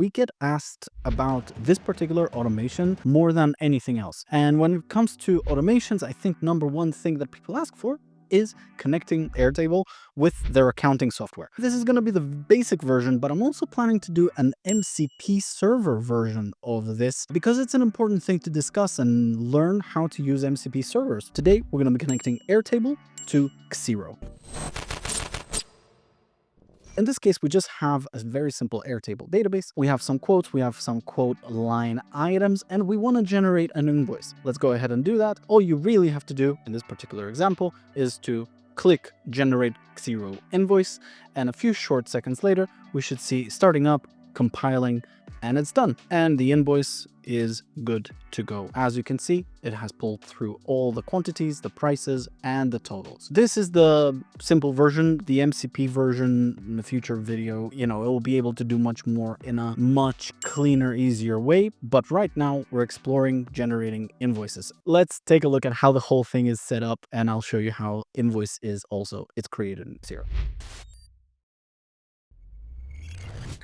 We get asked about this particular automation more than anything else. And when it comes to automations, I think number one thing that people ask for is connecting Airtable with their accounting software. This is going to be the basic version, but I'm also planning to do an MCP server version of this because it's an important thing to discuss and learn how to use MCP servers. Today, we're going to be connecting Airtable to Xero. In this case, we just have a very simple Airtable database. We have some quotes, we have some quote line items, and we want to generate an invoice. Let's go ahead and do that. All you really have to do in this particular example is to click Generate Xero Invoice, and a few short seconds later, we should see starting up, compiling, and it's done. And the invoice is good to go. As you can see, it has pulled through all the quantities, the prices, and the totals. This is the simple version. The MCP version in the future video, it will be able to do much more in a much cleaner, easier way. But right now we're exploring generating invoices. Let's take a look at how the whole thing is set up, and I'll show you how invoice is also, it's created in Xero.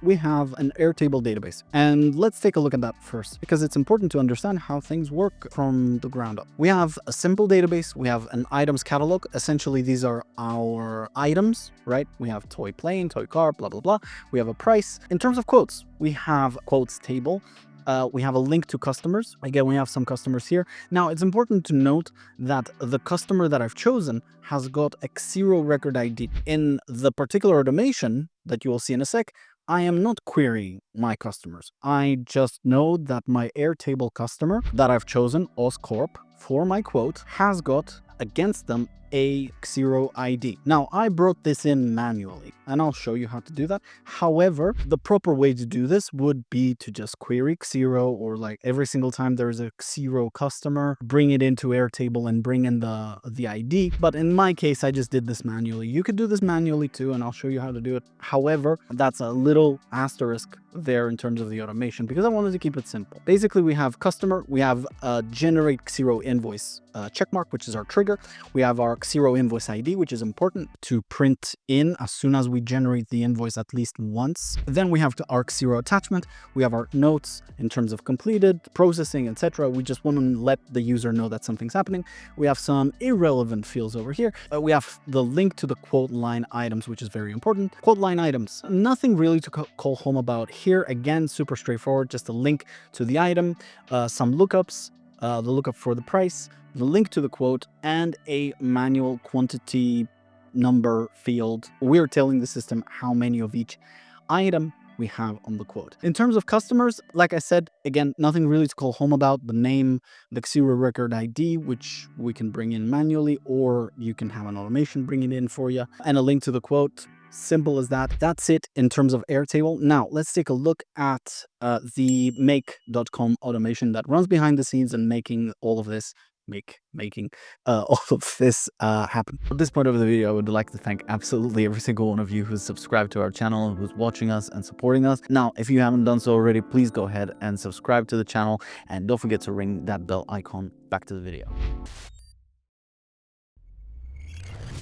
We have an Airtable database, and let's take a look at that first because it's important to understand how things work from the ground up. We have a simple database. We have an items catalog. Essentially, these are our items, right? We have toy plane, toy car, blah, blah, blah. We have a price. In terms of quotes, we have quotes table. We have a link to customers. Again, we have some customers here. Now, it's important to note that the customer that I've chosen has got a Xero record ID. In the particular automation that you will see in a sec, I am not querying my customers. I just know that my Airtable customer that I've chosen, Oscorp, for my quote, has got against them a Xero ID. Now, I brought this in manually, and I'll show you how to do that. However, the proper way to do this would be to just query Xero, or like every single time there's a Xero customer, bring it into Airtable and bring in the ID. But in my case, I just did this manually. You could do this manually too, and I'll show you how to do it. However, that's a little asterisk there in terms of the automation because I wanted to keep it simple. Basically, we have customer, we have generate Xero invoice checkmark, which is our trigger. We have our Xero invoice ID, which is important to print in as soon as we generate the invoice at least once. Then we have our Xero attachment. We have our notes in terms of completed, processing, etc. We just want to let the user know that something's happening. We have some irrelevant fields over here. We have the link to the quote line items, which is very important. Quote line items, nothing really to call home about here. Again, super straightforward, just a link to the item, some lookups, the lookup for the price, the link to the quote, and a manual quantity number field. We're telling the system how many of each item we have on the quote. In terms of customers, like I said, again, nothing really to call home about. The name, the Xero record ID, which we can bring in manually, or you can have an automation bring it in for you, and a link to the quote. Simple as that. That's it in terms of Airtable. Now, let's take a look at the make.com automation that runs behind the scenes and making all of this all of this happen. At this point of the video, I would like to thank absolutely every single one of you who's subscribed to our channel, who's watching us and supporting us. Now, if you haven't done so already, please go ahead and subscribe to the channel, and don't forget to ring that bell icon. Back to the video.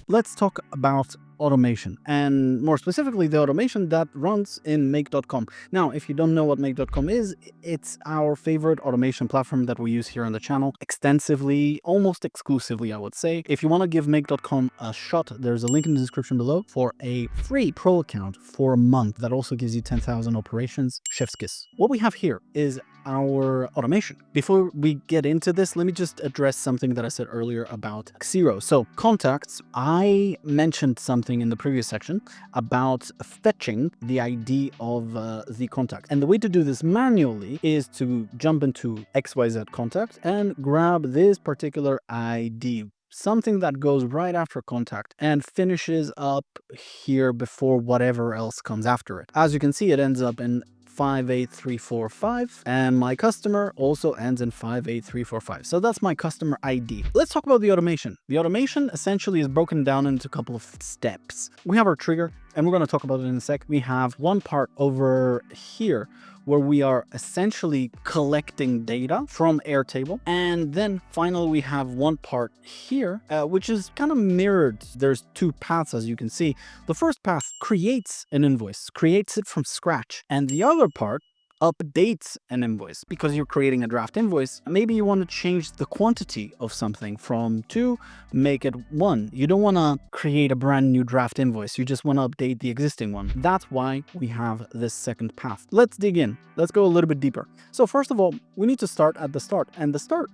Let's talk about automation, and more specifically the automation that runs in make.com. Now, if you don't know what make.com is, it's our favorite automation platform that we use here on the channel extensively, almost exclusively, I would say. If you want to give make.com a shot, there's a link in the description below for a free pro account for a month that also gives you 10,000 operations. Chef's kiss. What we have here is our automation. Before we get into this, let me just address something that I said earlier about Xero. So contacts, I mentioned something in the previous section about fetching the ID of the contact. And the way to do this manually is to jump into XYZ contact and grab this particular ID, something that goes right after contact and finishes up here before whatever else comes after it. As you can see, it ends up in 58345, and my customer also ends in 58345. So that's my customer ID. Let's talk about the automation. The automation essentially is broken down into a couple of steps. We have our trigger, and we're going to talk about it in a sec. We have one part over here where we are essentially collecting data from Airtable. And then finally, we have one part here, which is kind of mirrored. There's two paths, as you can see. The first path creates an invoice, creates it from scratch. And the other part update an invoice because you're creating a draft invoice. Maybe you want to change the quantity of something from 2, make it 1. You don't want to create a brand new draft invoice. You just want to update the existing one. That's why we have this second path. Let's dig in. Let's go a little bit deeper. So first of all, we need to start at the start, and the start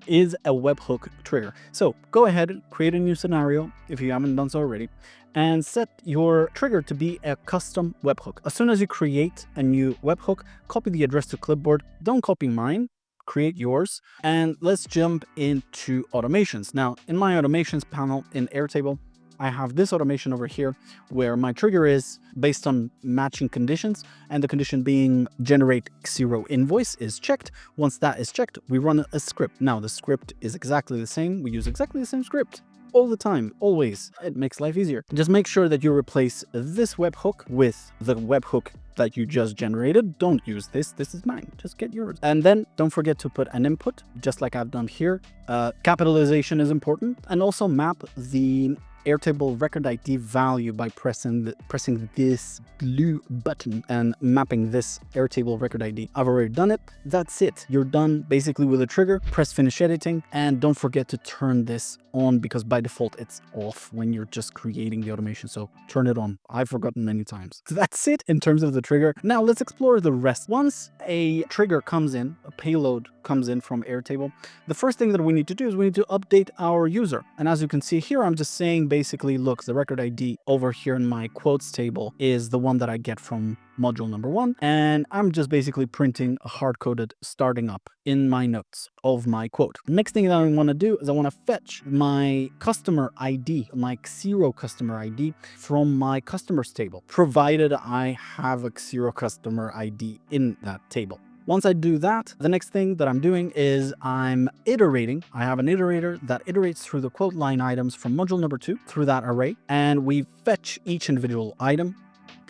is a webhook trigger. So go ahead, create a new scenario if you haven't done so already, and set your trigger to be a custom webhook. As soon as you create a new webhook, copy the address to clipboard. Don't copy mine, create yours. And let's jump into automations. Now, in my automations panel in Airtable, I have this automation over here where my trigger is based on matching conditions, and the condition being generate Xero invoice is checked. Once that is checked, we run a script. Now, the script is exactly the same. We use exactly the same script all the time, always. It makes life easier. Just make sure that you replace this webhook with the webhook that you just generated. Don't use this. This is mine. Just get yours. And then don't forget to put an input, just like I've done here. Capitalization is important. And also map the Airtable record ID value by pressing this blue button and mapping this Airtable record ID. I've already done it. That's it. You're done basically with the trigger. Press finish editing, and don't forget to turn this on because by default it's off when you're just creating the automation. So turn it on. I've forgotten many times. So that's it in terms of the trigger. Now let's explore the rest. Once a trigger comes in, a payload comes in from Airtable, the first thing that we need to do is we need to update our user. And as you can see here, I'm just saying basically, look, the record ID over here in my quotes table is the one that I get from module number 1. And I'm just basically printing a hard-coded starting up in my notes of my quote. Next thing that I want to do is I want to fetch my customer ID, my Xero customer ID from my customers table, provided I have a Xero customer ID in that table. Once I do that, the next thing that I'm doing is I'm iterating. I have an iterator that iterates through the quote line items from module number 2 through that array, and we fetch each individual item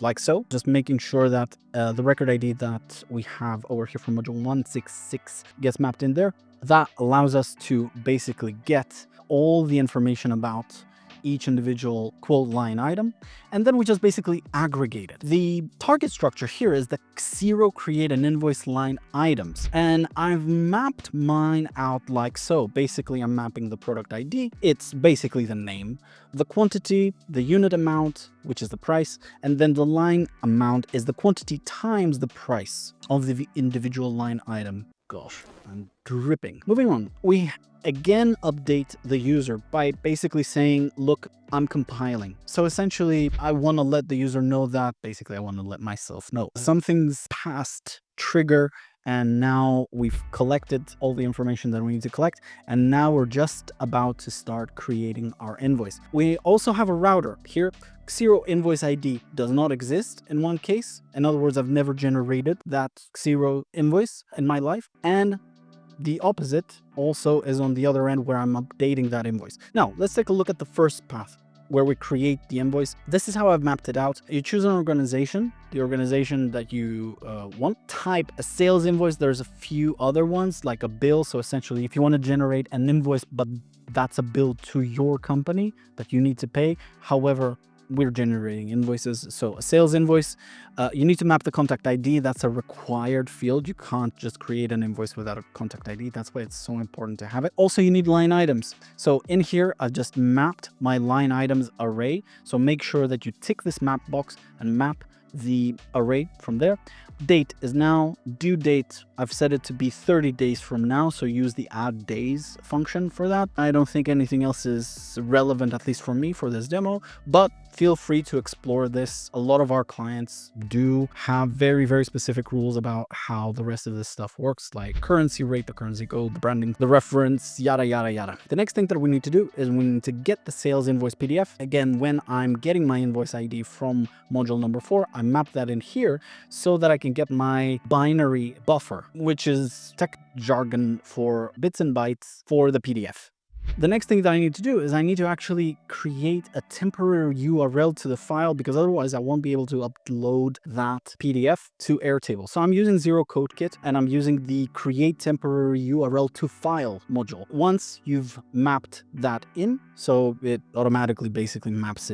like so, just making sure that the record ID that we have over here from module 166 gets mapped in there. That allows us to basically get all the information about each individual quote line item, and then we just basically aggregate it. The target structure here is the Xero create an invoice line items, and I've mapped mine out like so. Basically, I'm mapping the product ID. It's basically the name, the quantity, the unit amount, which is the price, and then the line amount is the quantity times the price of the individual line item. Gosh, I'm dripping. Moving on, we again update the user by basically saying, look, I'm compiling. So essentially, I want to let the user know that basically I want to let myself know something's past trigger, and now we've collected all the information that we need to collect, and now we're just about to start creating our invoice. We also have a router here. Xero invoice ID does not exist in one case. In other words, I've never generated that Xero invoice in my life. And the opposite also is on the other end where I'm updating that invoice. Now, let's take a look at the first path where we create the invoice. This is how I've mapped it out. You choose an organization, the organization that you want. Type a sales invoice. There's a few other ones like a bill. So essentially, if you want to generate an invoice, but that's a bill to your company that you need to pay. However, we're generating invoices. So a sales invoice, you need to map the contact ID. That's a required field. You can't just create an invoice without a contact ID. That's why it's so important to have it. Also, you need line items. So in here, I've just mapped my line items array. So make sure that you tick this map box and map the array from there. Date is now, due date, I've set it to be 30 days from now, so use the add days function for that. I don't think anything else is relevant, at least for me, for this demo, but feel free to explore this. A lot of our clients do have very, very specific rules about how the rest of this stuff works, like currency rate, the currency code, the branding, the reference, yada, yada, yada. The next thing that we need to do is we need to get the sales invoice PDF. Again, when I'm getting my invoice ID from module number 4, I map that in here so that I can get my binary buffer, which is tech jargon for bits and bytes for the PDF. The next thing that I need to do is I need to actually create a temporary URL to the file, because otherwise I won't be able to upload that PDF to Airtable. So I'm using Xero CodeKit, and I'm using the create temporary URL to file module. Once you've mapped that in, so it automatically basically maps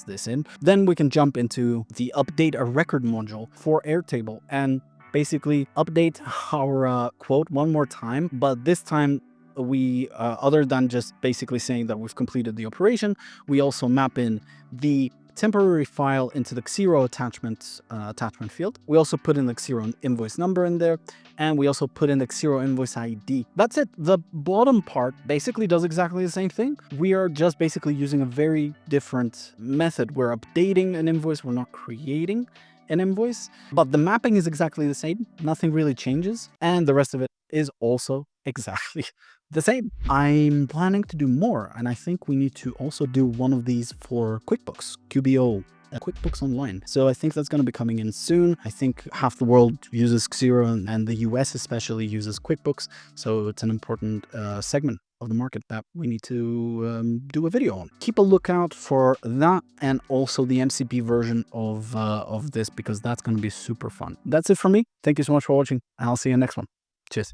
this in, then we can jump into the update a record module for Airtable. And basically update our quote one more time, but this time we, other than just basically saying that we've completed the operation, we also map in the temporary file into the Xero attachment field. We also put in the Xero invoice number in there, and we also put in the Xero invoice ID. That's it. The bottom part basically does exactly the same thing. We are just basically using a very different method. We're updating an invoice, we're not creating an invoice, but the mapping is exactly the same. Nothing really changes, and the rest of it is also exactly the same. I'm planning to do more, and I think we need to also do one of these for QuickBooks, QBO, QuickBooks Online. So I think that's going to be coming in soon. I think half the world uses Xero, and the US especially uses QuickBooks, so it's an important segment of the market that we need to do a video on. Keep a lookout for that, and also the MCP version of this, because that's going to be super fun. That's it from me. Thank you so much for watching, and I'll see you in the next one. Cheers.